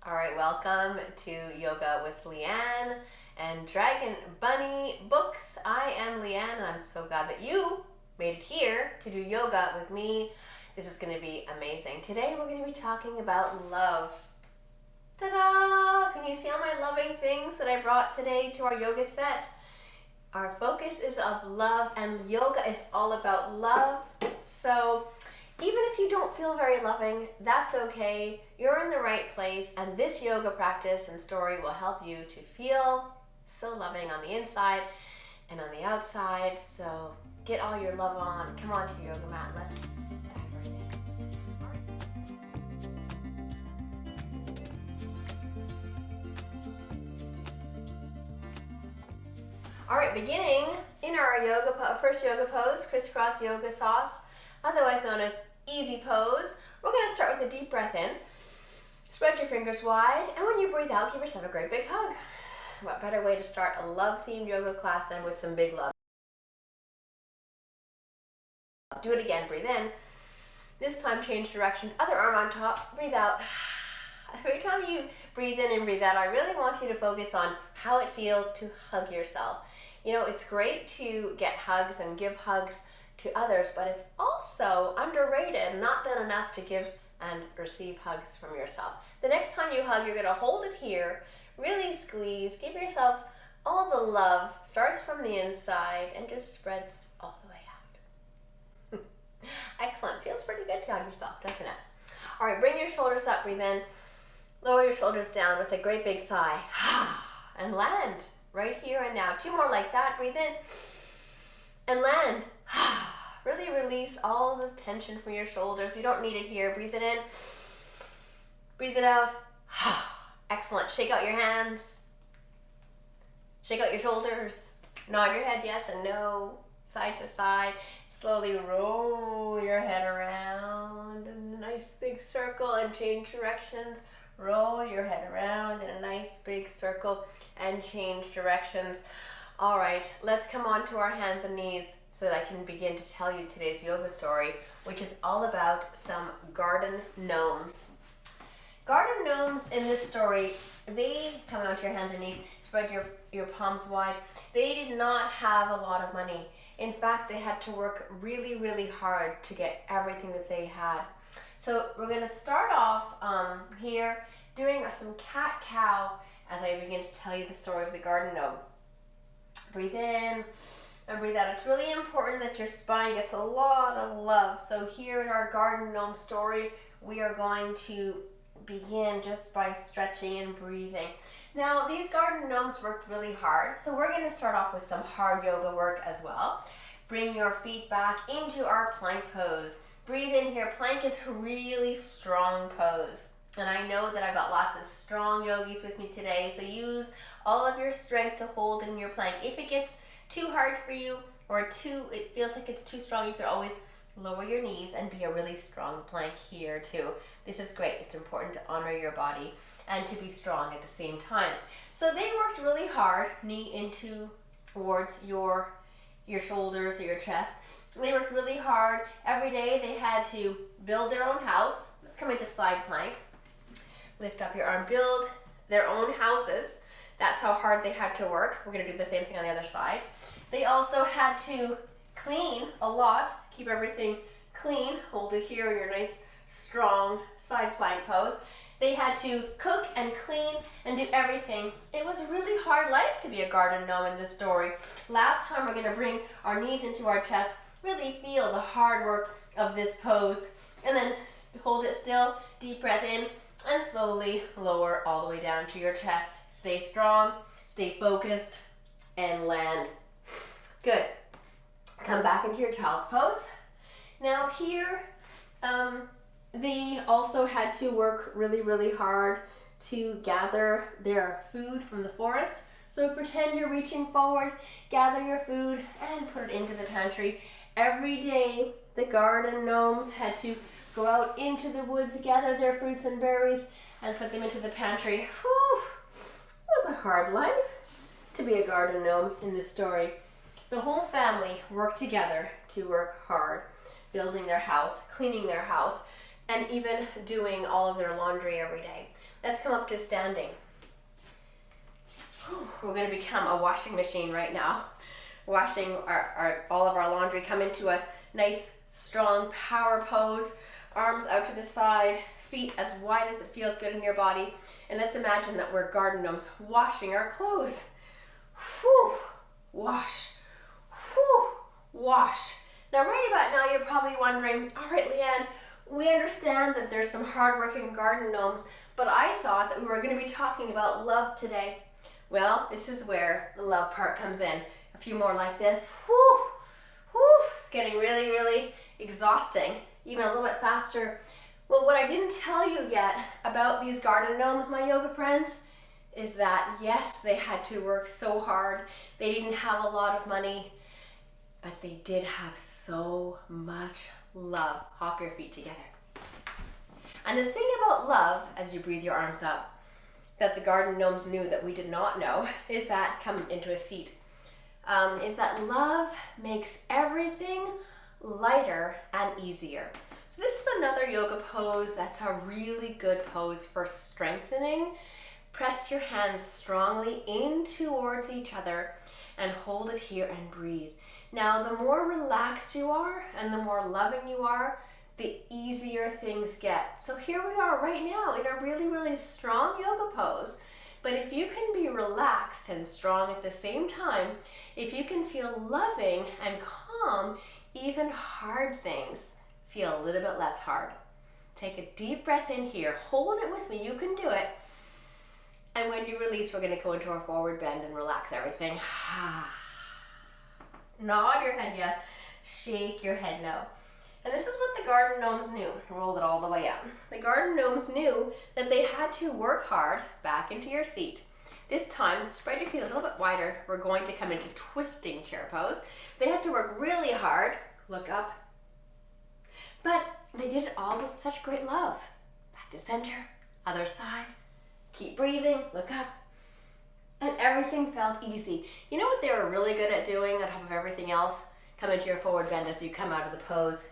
All right, welcome to Yoga with Leanne and Dragon Bunny Books. I am Leanne and I'm so glad that you made it here to do yoga with me. This is going to be amazing. Today we're going to be talking about love. Ta-da! Can you see all my loving things that I brought today to our yoga set? Our focus is of love, and yoga is all about love. So even if you don't feel very loving, that's okay. You're in the right place, and this yoga practice and story will help you to feel so loving on the inside and on the outside. So get all your love on. Come on to your yoga mat. Let's dive right in. All right, beginning in our first yoga pose, crisscross yoga sauce, otherwise known as easy pose. We're going to start with a deep breath in. Spread your fingers wide, and when you breathe out, give yourself a great big hug. What better way to start a love-themed yoga class than with some big love? Do it again. Breathe in. This time, change directions. Other arm on top. Breathe out. Every time you breathe in and breathe out, I really want you to focus on how it feels to hug yourself. You know, it's great to get hugs and give hugs to others, but it's also underrated, not done enough to give and receive hugs from yourself. The next time you hug, you're going to hold it here, really squeeze, give yourself all the love, starts from the inside and just spreads all the way out. Excellent. Feels pretty good to hug yourself, doesn't it? All right, bring your shoulders up, breathe in, lower your shoulders down with a great big sigh, and land right here and now. Two more like that. Breathe in and land. Really release all this tension from your shoulders. You don't need it here. Breathe it in. Breathe it out. Excellent. Shake out your hands. Shake out your shoulders. Nod your head yes and no. Side to side. Slowly roll your head around in a nice big circle and change directions. Roll your head around in a nice big circle and change directions. All right, let's come on to our hands and knees so that I can begin to tell you today's yoga story, which is all about some garden gnomes. Garden gnomes in this story, they come out to your hands and knees, spread your palms wide. They did not have a lot of money. In fact, they had to work really, really hard to get everything that they had. So we're going to start off here doing some cat-cow as I begin to tell you the story of the garden gnome. Breathe in and breathe out. It's really important that your spine gets a lot of love. So here in our garden gnome story, we are going to begin just by stretching and breathing. Now, these garden gnomes worked really hard, so we're going to start off with some hard yoga work as well. Bring your feet back into our plank pose. Breathe in here. Plank is a really strong pose. And I know that I've got lots of strong yogis with me today, so use all of your strength to hold in your plank. If it gets too hard for you or it feels like it's too strong, you could always lower your knees and be a really strong plank here too. This is great. It's important to honor your body and to be strong at the same time. So they worked really hard, knee into towards your shoulders or your chest. They worked really hard. Every day they had to build their own house. Let's come into side plank. Lift up your arm, build their own houses. That's how hard they had to work. We're going to do the same thing on the other side. They also had to clean a lot, keep everything clean. Hold it here in your nice, strong side plank pose. They had to cook and clean and do everything. It was a really hard life to be a garden gnome in this story. Last time we're going to bring our knees into our chest, really feel the hard work of this pose, and then hold it still, deep breath in, and slowly lower all the way down to your chest. Stay strong, stay focused, and land. Good. Come back into your child's pose. Now here, they also had to work really, really hard to gather their food from the forest. So pretend you're reaching forward, gather your food, and put it into the pantry. Every day, the garden gnomes had to go out into the woods, gather their fruits and berries, and put them into the pantry. Whew, it was a hard life to be a garden gnome in this story. The whole family worked together to work hard, building their house, cleaning their house, and even doing all of their laundry every day. Let's come up to standing. Whew, we're going to become a washing machine right now. Washing all of our laundry. Come into a nice, strong power pose. Arms out to the side, feet as wide as it feels good in your body. And let's imagine that we're garden gnomes washing our clothes. Whew, wash, whew, wash. Now right about now you're probably wondering, all right, Leanne, we understand that there's some hardworking garden gnomes, but I thought that we were going to be talking about love today. Well, this is where the love part comes in. A few more like this. Whew, whew, it's getting really, really exhausting. Even a little bit faster. Well, what I didn't tell you yet about these garden gnomes, my yoga friends, is that yes, they had to work so hard. They didn't have a lot of money, but they did have so much love. Hop your feet together. And the thing about love, as you breathe your arms up, that the garden gnomes knew that we did not know, is that, come into a seat, is that love makes everything lighter and easier. So this is another yoga pose that's a really good pose for strengthening. Press your hands strongly in towards each other and hold it here and breathe. Now, the more relaxed you are and the more loving you are, the easier things get. So here we are right now in a really, really strong yoga pose. But if you can be relaxed and strong at the same time, if you can feel loving and calm, even hard things feel a little bit less hard. Take a deep breath in here. Hold it with me. You can do it. And when you release, we're going to go into our forward bend and relax everything. Nod your head yes. Shake your head no. And this is what the garden gnomes knew. Roll it all the way up. The garden gnomes knew that they had to work hard. Back into your seat. This time, spread your feet a little bit wider. We're going to come into twisting chair pose. They had to work really hard. Look up. But they did it all with such great love. Back to center. Other side. Keep breathing. Look up. And everything felt easy. You know what they were really good at doing on top of everything else? Come into your forward bend as you come out of the pose.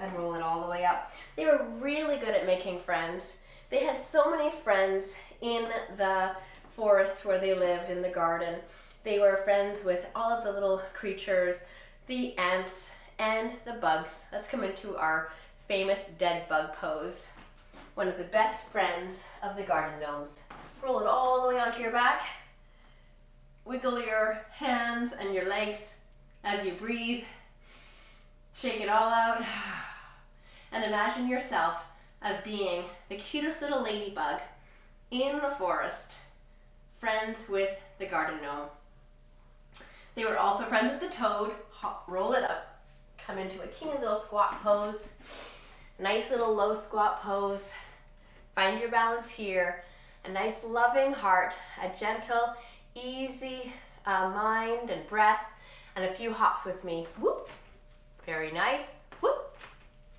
And roll it all the way up. They were really good at making friends. They had so many friends in the forest where they lived, in the garden. They were friends with all of the little creatures, the ants, and the bugs. Let's come into our famous dead bug pose. One of the best friends of the garden gnomes. Roll it all the way onto your back. Wiggle your hands and your legs as you breathe. Shake it all out. And imagine yourself as being the cutest little ladybug in the forest, friends with the garden gnome. They were also friends with the toad. Roll it up. Come into a teeny little squat pose. Nice little low squat pose. Find your balance here. A nice loving heart, a gentle, easy mind and breath, and a few hops with me. Whoop. Very nice. Whoop.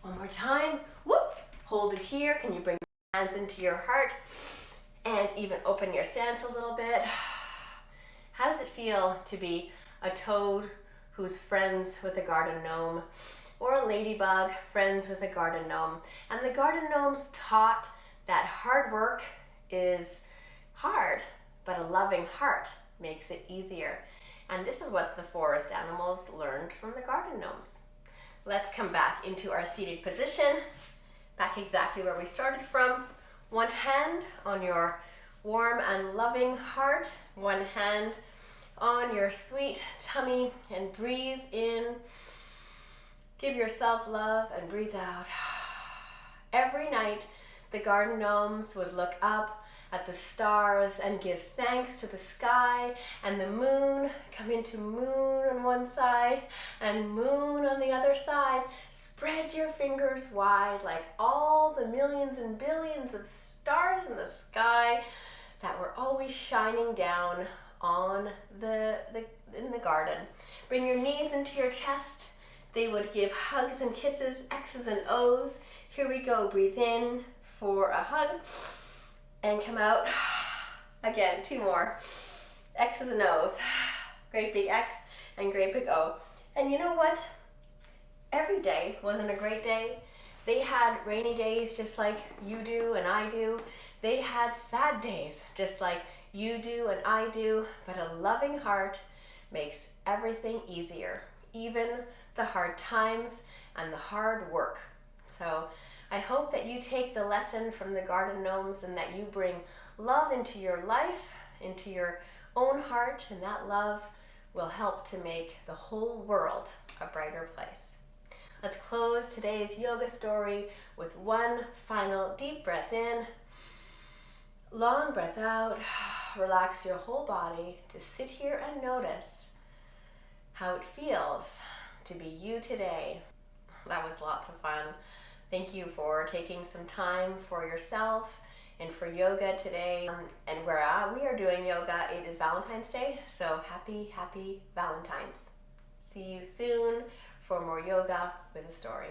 One more time. Whoop. Hold it here. Can you bring your hands into your heart and even open your stance a little bit? How does it feel to be a toad who's friends with a garden gnome, or a ladybug friends with a garden gnome? And the garden gnomes taught that hard work is hard, but a loving heart makes it easier. And this is what the forest animals learned from the garden gnomes. Let's come back into our seated position, back exactly where we started from. One hand on your warm and loving heart, one hand on your sweet tummy, and breathe in. Give yourself love and breathe out. Every night, the garden gnomes would look up at the stars and give thanks to the sky and the moon. Come into moon on one side and moon on the other side. Spread your fingers wide like all the millions and billions of stars in the sky that were always shining down on in the garden. Bring your knees into your chest. They would give hugs and kisses, X's and O's. Here we go. Breathe in for a hug. And come out. Again, two more. X's and O's. Great big X and great big O. And you know what? Every day wasn't a great day. They had rainy days just like you do and I do. They had sad days just like you do and I do. But a loving heart makes everything easier, even the hard times and the hard work. So I hope that you take the lesson from the Garden Gnomes and that you bring love into your life, into your own heart, and that love will help to make the whole world a brighter place. Let's close today's yoga story with one final deep breath in, long breath out. Relax your whole body. Just sit here and notice how it feels to be you today. That was lots of fun. Thank you for taking some time for yourself and for yoga today. And where we are doing yoga, it is Valentine's Day, so happy Valentine's. See you soon for more yoga with a story.